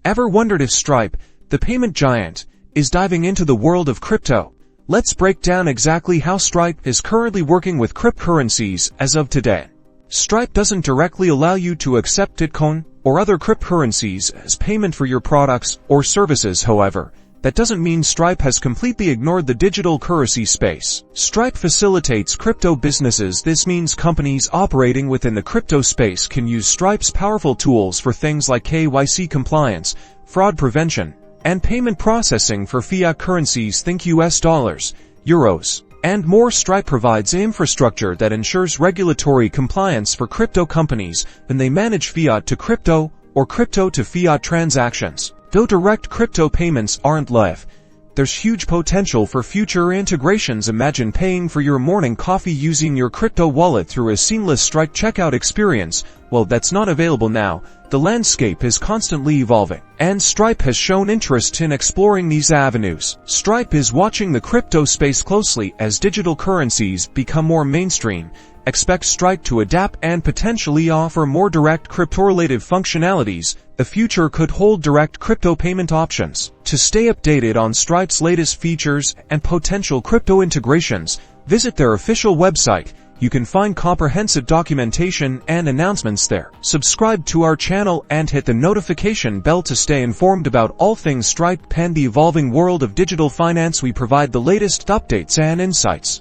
Ever wondered if Stripe, the payment giant, is diving into the world of crypto? Let's break down exactly how Stripe is currently working with cryptocurrencies as of today. Stripe doesn't directly allow you to accept Bitcoin or other cryptocurrencies as payment for your products or services. However, that doesn't mean Stripe has completely ignored the digital currency space. Stripe facilitates crypto businesses. This means companies operating within the crypto space can use Stripe's powerful tools for things like KYC compliance, fraud prevention, and payment processing for fiat currencies. Think US dollars, euros, and more. Stripe provides infrastructure that ensures regulatory compliance for crypto companies when they manage fiat to crypto or crypto to fiat transactions. Though direct crypto payments aren't live, there's huge potential for future integrations. Imagine paying for your morning coffee using your crypto wallet through a seamless Stripe checkout experience. Well, that's not available now. The landscape is constantly evolving, and Stripe has shown interest in exploring these avenues. Stripe is watching the crypto space closely as digital currencies become more mainstream. Expect Stripe to adapt and potentially offer more direct crypto-related functionalities. The future could hold direct crypto payment options. To stay updated on Stripe's latest features and potential crypto integrations, visit their official website. You can find comprehensive documentation and announcements there. Subscribe to our channel and hit the notification bell to stay informed about all things Stripe and the evolving world of digital finance. We provide the latest updates and insights.